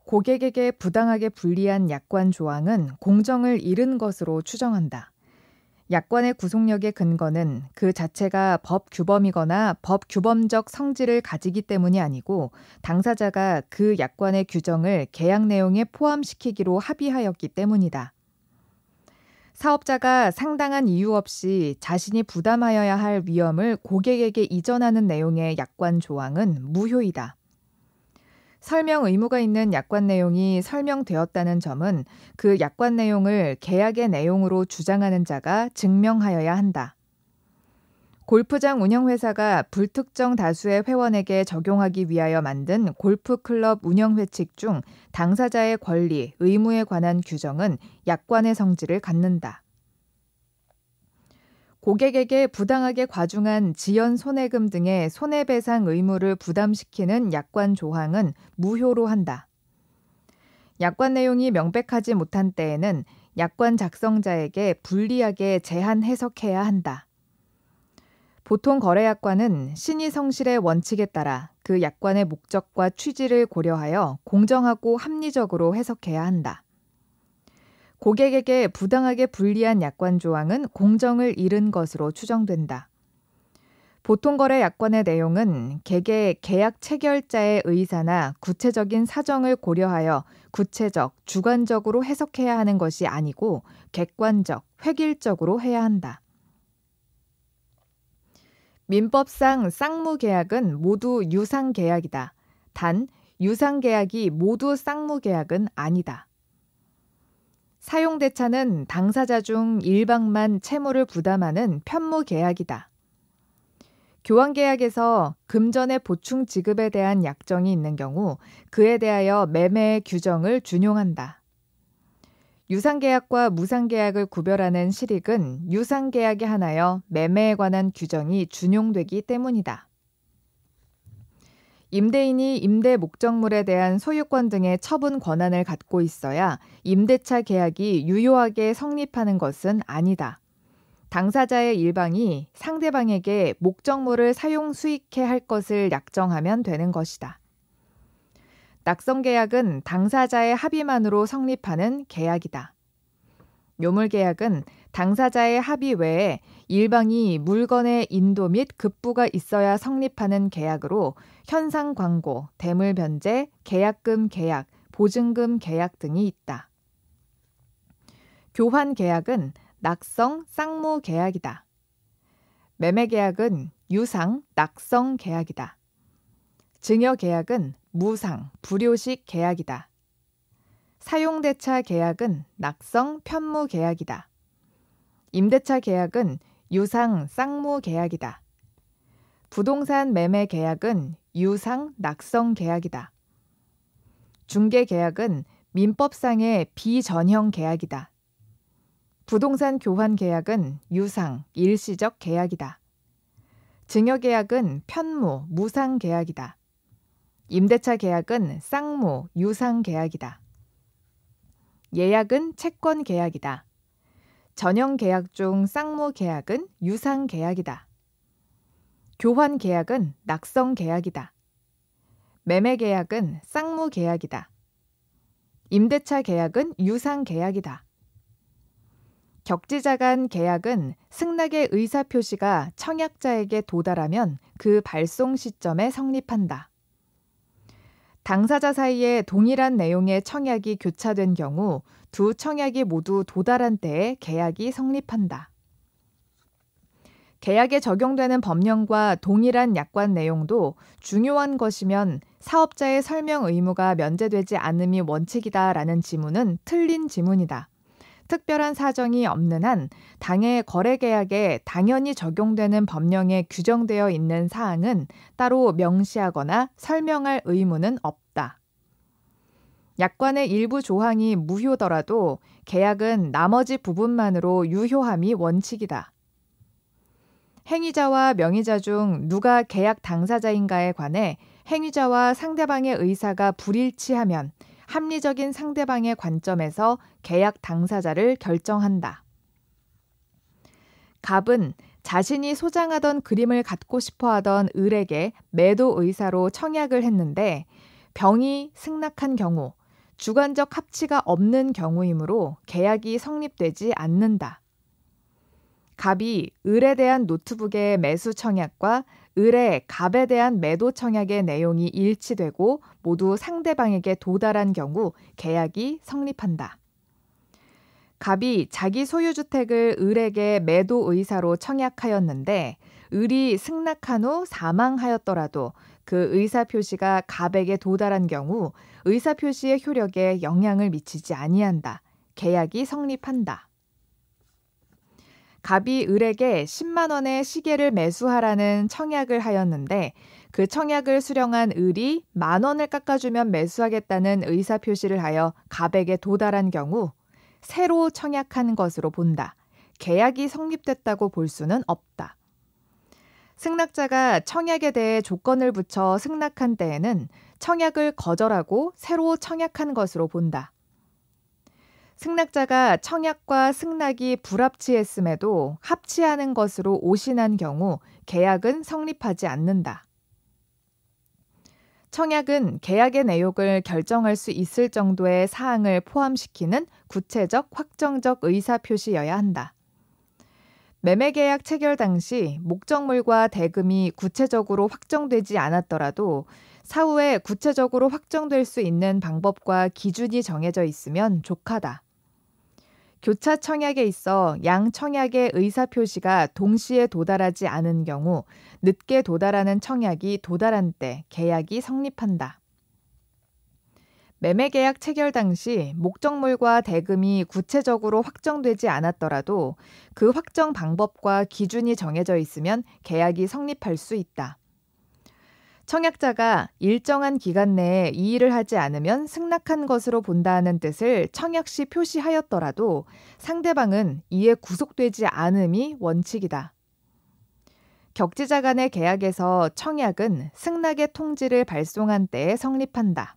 고객에게 부당하게 불리한 약관 조항은 공정을 잃은 것으로 추정한다. 약관의 구속력의 근거는 그 자체가 법 규범이거나 법 규범적 성질을 가지기 때문이 아니고 당사자가 그 약관의 규정을 계약 내용에 포함시키기로 합의하였기 때문이다. 사업자가 상당한 이유 없이 자신이 부담하여야 할 위험을 고객에게 이전하는 내용의 약관 조항은 무효이다. 설명 의무가 있는 약관 내용이 설명되었다는 점은 그 약관 내용을 계약의 내용으로 주장하는 자가 증명하여야 한다. 골프장 운영회사가 불특정 다수의 회원에게 적용하기 위하여 만든 골프클럽 운영회칙 중 당사자의 권리, 의무에 관한 규정은 약관의 성질을 갖는다. 고객에게 부당하게 과중한 지연 손해금 등의 손해배상 의무를 부담시키는 약관 조항은 무효로 한다. 약관 내용이 명백하지 못한 때에는 약관 작성자에게 불리하게 제한 해석해야 한다. 보통 거래약관은 신의성실의 원칙에 따라 그 약관의 목적과 취지를 고려하여 공정하고 합리적으로 해석해야 한다. 고객에게 부당하게 불리한 약관 조항은 공정을 잃은 것으로 추정된다. 보통거래 약관의 내용은 계약 체결자의 의사나 구체적인 사정을 고려하여 구체적, 주관적으로 해석해야 하는 것이 아니고 객관적, 획일적으로 해야 한다. 민법상 쌍무계약은 모두 유상계약이다. 단, 유상계약이 모두 쌍무계약은 아니다. 사용대차는 당사자 중 일방만 채무를 부담하는 편무계약이다. 교환계약에서 금전의 보충 지급에 대한 약정이 있는 경우 그에 대하여 매매의 규정을 준용한다. 유상계약과 무상계약을 구별하는 실익은 유상계약에 한하여 매매에 관한 규정이 준용되기 때문이다. 임대인이 임대 목적물에 대한 소유권 등의 처분 권한을 갖고 있어야 임대차 계약이 유효하게 성립하는 것은 아니다. 당사자의 일방이 상대방에게 목적물을 사용 수익해 할 것을 약정하면 되는 것이다. 낙성계약은 당사자의 합의만으로 성립하는 계약이다. 요물계약은 당사자의 합의 외에 일방이 물건의 인도 및 급부가 있어야 성립하는 계약으로 현상 광고, 대물 변제, 계약금 계약, 보증금 계약 등이 있다. 교환계약은 낙성, 쌍무 계약이다. 매매계약은 유상, 낙성 계약이다. 증여계약은 무상, 불효식 계약이다. 사용대차 계약은 낙성, 편무 계약이다. 임대차 계약은 유상, 쌍무 계약이다. 부동산 매매 계약은 유상, 낙성 계약이다. 중개계약은 민법상의 비전형 계약이다. 부동산 교환 계약은 유상, 일시적 계약이다. 증여계약은 편무, 무상 계약이다. 임대차 계약은 쌍무, 유상 계약이다. 예약은 채권 계약이다. 전형 계약 중 쌍무 계약은 유상 계약이다. 교환 계약은 낙성 계약이다. 매매 계약은 쌍무 계약이다. 임대차 계약은 유상 계약이다. 격지자 간 계약은 승낙의 의사표시가 청약자에게 도달하면 그 발송 시점에 성립한다. 당사자 사이에 동일한 내용의 청약이 교차된 경우 두 청약이 모두 도달한 때에 계약이 성립한다. 계약에 적용되는 법령과 동일한 약관 내용도 중요한 것이면 사업자의 설명 의무가 면제되지 않음이 원칙이다라는 지문은 틀린 지문이다. 특별한 사정이 없는 한 당해 거래계약에 당연히 적용되는 법령에 규정되어 있는 사항은 따로 명시하거나 설명할 의무는 없다. 약관의 일부 조항이 무효더라도 계약은 나머지 부분만으로 유효함이 원칙이다. 행위자와 명의자 중 누가 계약 당사자인가에 관해 행위자와 상대방의 의사가 불일치하면 합리적인 상대방의 관점에서 계약 당사자를 결정한다. 갑은 자신이 소장하던 그림을 갖고 싶어하던 을에게 매도 의사로 청약을 했는데 병이 승낙한 경우 주관적 합치가 없는 경우이므로 계약이 성립되지 않는다. 갑이 을에 대한 노트북의 매수 청약과 을의 갑에 대한 매도 청약의 내용이 일치되고 모두 상대방에게 도달한 경우 계약이 성립한다. 갑이 자기 소유주택을 을에게 매도 의사로 청약하였는데 을이 승낙한 후 사망하였더라도 그 의사표시가 갑에게 도달한 경우 의사표시의 효력에 영향을 미치지 아니한다. 계약이 성립한다. 갑이 을에게 10만 원의 시계를 매수하라는 청약을 하였는데 그 청약을 수령한 을이 1만 원을 깎아주면 매수하겠다는 의사표시를 하여 갑에게 도달한 경우 새로 청약한 것으로 본다. 계약이 성립됐다고 볼 수는 없다. 승낙자가 청약에 대해 조건을 붙여 승낙한 때에는 청약을 거절하고 새로 청약한 것으로 본다. 승낙자가 청약과 승낙이 불합치했음에도 합치하는 것으로 오신한 경우 계약은 성립하지 않는다. 청약은 계약의 내용을 결정할 수 있을 정도의 사항을 포함시키는 구체적, 확정적 의사표시여야 한다. 매매계약 체결 당시 목적물과 대금이 구체적으로 확정되지 않았더라도 사후에 구체적으로 확정될 수 있는 방법과 기준이 정해져 있으면 족하다. 교차 청약에 있어 양 청약의 의사표시가 동시에 도달하지 않은 경우 늦게 도달하는 청약이 도달한 때 계약이 성립한다. 매매계약 체결 당시 목적물과 대금이 구체적으로 확정되지 않았더라도 그 확정 방법과 기준이 정해져 있으면 계약이 성립할 수 있다. 청약자가 일정한 기간 내에 이의를 하지 않으면 승낙한 것으로 본다는 뜻을 청약 시 표시하였더라도 상대방은 이에 구속되지 않음이 원칙이다. 격지자 간의 계약에서 청약은 승낙의 통지를 발송한 때에 성립한다.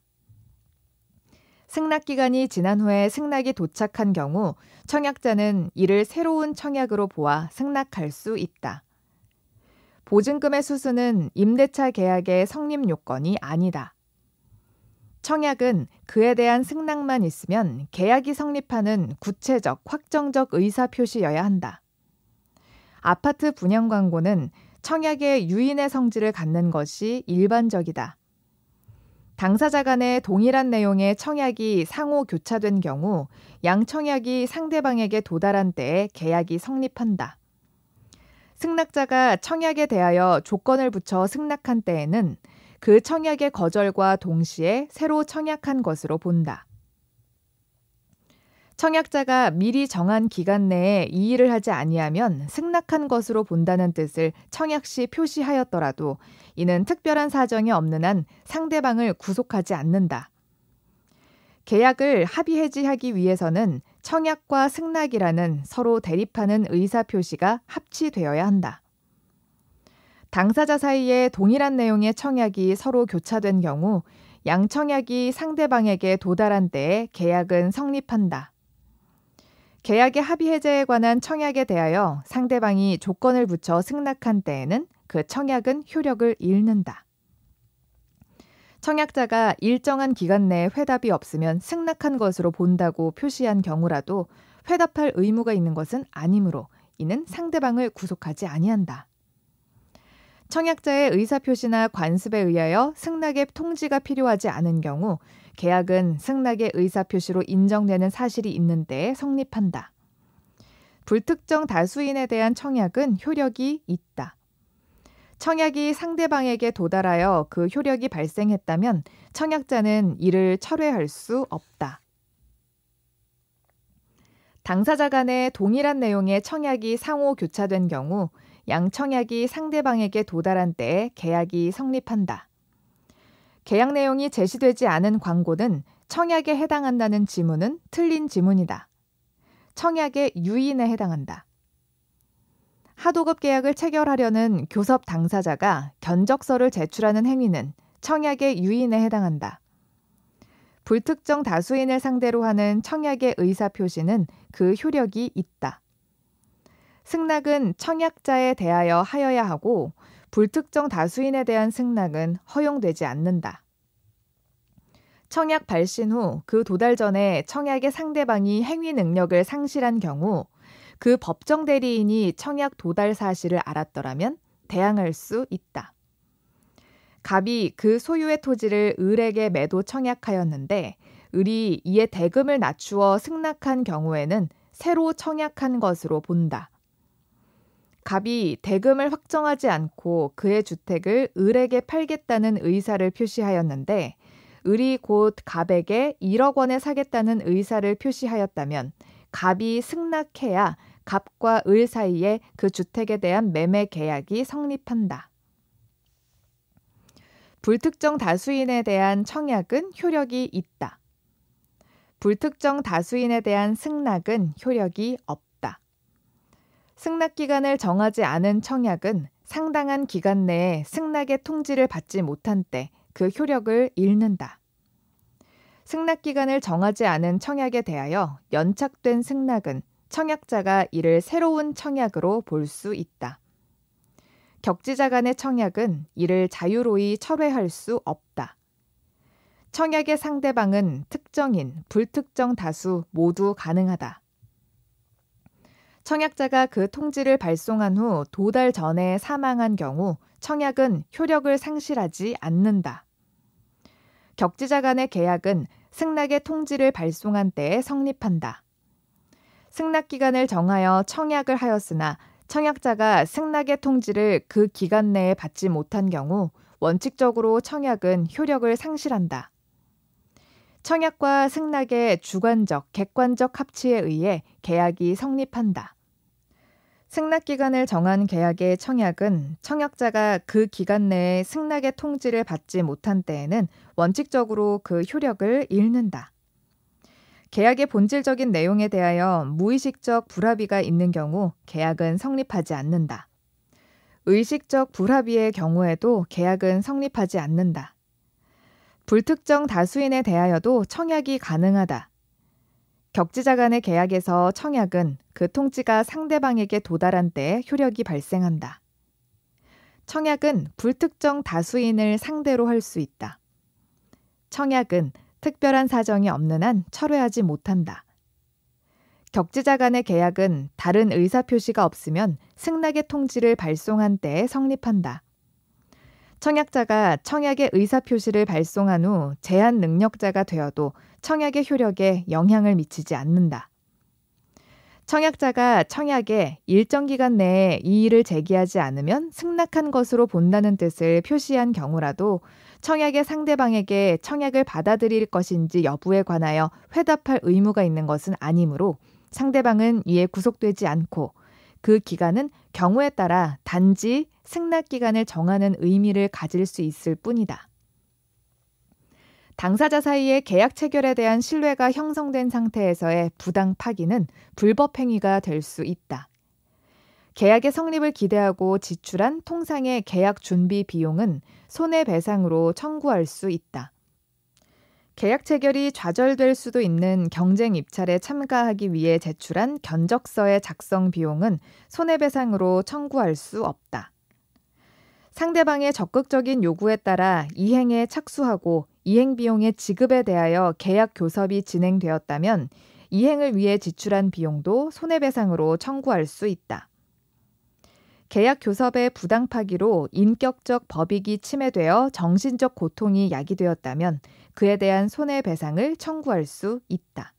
승낙 기간이 지난 후에 승낙이 도착한 경우 청약자는 이를 새로운 청약으로 보아 승낙할 수 있다. 보증금의 수수는 임대차 계약의 성립 요건이 아니다. 청약은 그에 대한 승낙만 있으면 계약이 성립하는 구체적, 확정적 의사표시여야 한다. 아파트 분양 광고는 청약의 유인의 성질을 갖는 것이 일반적이다. 당사자 간의 동일한 내용의 청약이 상호 교차된 경우 양 청약이 상대방에게 도달한 때에 계약이 성립한다. 승낙자가 청약에 대하여 조건을 붙여 승낙한 때에는 그 청약의 거절과 동시에 새로 청약한 것으로 본다. 청약자가 미리 정한 기간 내에 이의를 하지 아니하면 승낙한 것으로 본다는 뜻을 청약 시 표시하였더라도 이는 특별한 사정이 없는 한 상대방을 구속하지 않는다. 계약을 합의 해지하기 위해서는 청약과 승낙이라는 서로 대립하는 의사표시가 합치되어야 한다. 당사자 사이에 동일한 내용의 청약이 서로 교차된 경우 양 청약이 상대방에게 도달한 때에 계약은 성립한다. 계약의 합의 해제에 관한 청약에 대하여 상대방이 조건을 붙여 승낙한 때에는 그 청약은 효력을 잃는다. 청약자가 일정한 기간 내에 회답이 없으면 승낙한 것으로 본다고 표시한 경우라도 회답할 의무가 있는 것은 아니므로 이는 상대방을 구속하지 아니한다. 청약자의 의사표시나 관습에 의하여 승낙의 통지가 필요하지 않은 경우 계약은 승낙의 의사표시로 인정되는 사실이 있는 때에 성립한다. 불특정 다수인에 대한 청약은 효력이 있다. 청약이 상대방에게 도달하여 그 효력이 발생했다면 청약자는 이를 철회할 수 없다. 당사자 간의 동일한 내용의 청약이 상호 교차된 경우 양 청약이 상대방에게 도달한 때에 계약이 성립한다. 계약 내용이 제시되지 않은 광고는 청약에 해당한다는 지문은 틀린 지문이다. 청약의 유인에 해당한다. 하도급 계약을 체결하려는 교섭 당사자가 견적서를 제출하는 행위는 청약의 유인에 해당한다. 불특정 다수인을 상대로 하는 청약의 의사표시는 그 효력이 있다. 승낙은 청약자에 대하여 하여야 하고 불특정 다수인에 대한 승낙은 허용되지 않는다. 청약 발신 후 그 도달 전에 청약의 상대방이 행위 능력을 상실한 경우 그 법정 대리인이 청약 도달 사실을 알았더라면 대항할 수 있다. 갑이 그 소유의 토지를 을에게 매도 청약하였는데 을이 이에 대금을 낮추어 승낙한 경우에는 새로 청약한 것으로 본다. 갑이 대금을 확정하지 않고 그의 주택을 을에게 팔겠다는 의사를 표시하였는데 을이 곧 갑에게 1억 원에 사겠다는 의사를 표시하였다면 갑이 승낙해야 갑과 을 사이에 그 주택에 대한 매매 계약이 성립한다. 불특정 다수인에 대한 청약은 효력이 있다. 불특정 다수인에 대한 승낙은 효력이 없다. 승낙 기간을 정하지 않은 청약은 상당한 기간 내에 승낙의 통지를 받지 못한 때 그 효력을 잃는다. 승낙 기간을 정하지 않은 청약에 대하여 연착된 승낙은 청약자가 이를 새로운 청약으로 볼 수 있다. 격지자 간의 청약은 이를 자유로이 철회할 수 없다. 청약의 상대방은 특정인, 불특정 다수 모두 가능하다. 청약자가 그 통지를 발송한 후 도달 전에 사망한 경우 청약은 효력을 상실하지 않는다. 격지자 간의 계약은 승낙의 통지를 발송한 때에 성립한다. 승낙 기간을 정하여 청약을 하였으나 청약자가 승낙의 통지를 그 기간 내에 받지 못한 경우 원칙적으로 청약은 효력을 상실한다. 청약과 승낙의 주관적, 객관적 합치에 의해 계약이 성립한다. 승낙 기간을 정한 계약의 청약은 청약자가 그 기간 내에 승낙의 통지를 받지 못한 때에는 원칙적으로 그 효력을 잃는다. 계약의 본질적인 내용에 대하여 무의식적 불합의가 있는 경우 계약은 성립하지 않는다. 의식적 불합의의 경우에도 계약은 성립하지 않는다. 불특정 다수인에 대하여도 청약이 가능하다. 격지자 간의 계약에서 청약은 그 통지가 상대방에게 도달한 때에 효력이 발생한다. 청약은 불특정 다수인을 상대로 할 수 있다. 청약은 특별한 사정이 없는 한 철회하지 못한다. 격지자 간의 계약은 다른 의사표시가 없으면 승낙의 통지를 발송한 때에 성립한다. 청약자가 청약의 의사표시를 발송한 후 제한 능력자가 되어도 청약의 효력에 영향을 미치지 않는다. 청약자가 청약에 일정 기간 내에 이의를 제기하지 않으면 승낙한 것으로 본다는 뜻을 표시한 경우라도 청약의 상대방에게 청약을 받아들일 것인지 여부에 관하여 회답할 의무가 있는 것은 아니므로 상대방은 이에 구속되지 않고 그 기간은 경우에 따라 단지 승낙 기간을 정하는 의미를 가질 수 있을 뿐이다. 당사자 사이의 계약 체결에 대한 신뢰가 형성된 상태에서의 부당 파기는 불법 행위가 될 수 있다. 계약의 성립을 기대하고 지출한 통상의 계약 준비 비용은 손해배상으로 청구할 수 있다. 계약 체결이 좌절될 수도 있는 경쟁 입찰에 참가하기 위해 제출한 견적서의 작성 비용은 손해배상으로 청구할 수 없다. 상대방의 적극적인 요구에 따라 이행에 착수하고 이행 비용의 지급에 대하여 계약 교섭이 진행되었다면 이행을 위해 지출한 비용도 손해배상으로 청구할 수 있다. 계약 교섭의 부당 파기로 인격적 법익이 침해되어 정신적 고통이 야기되었다면 그에 대한 손해배상을 청구할 수 있다.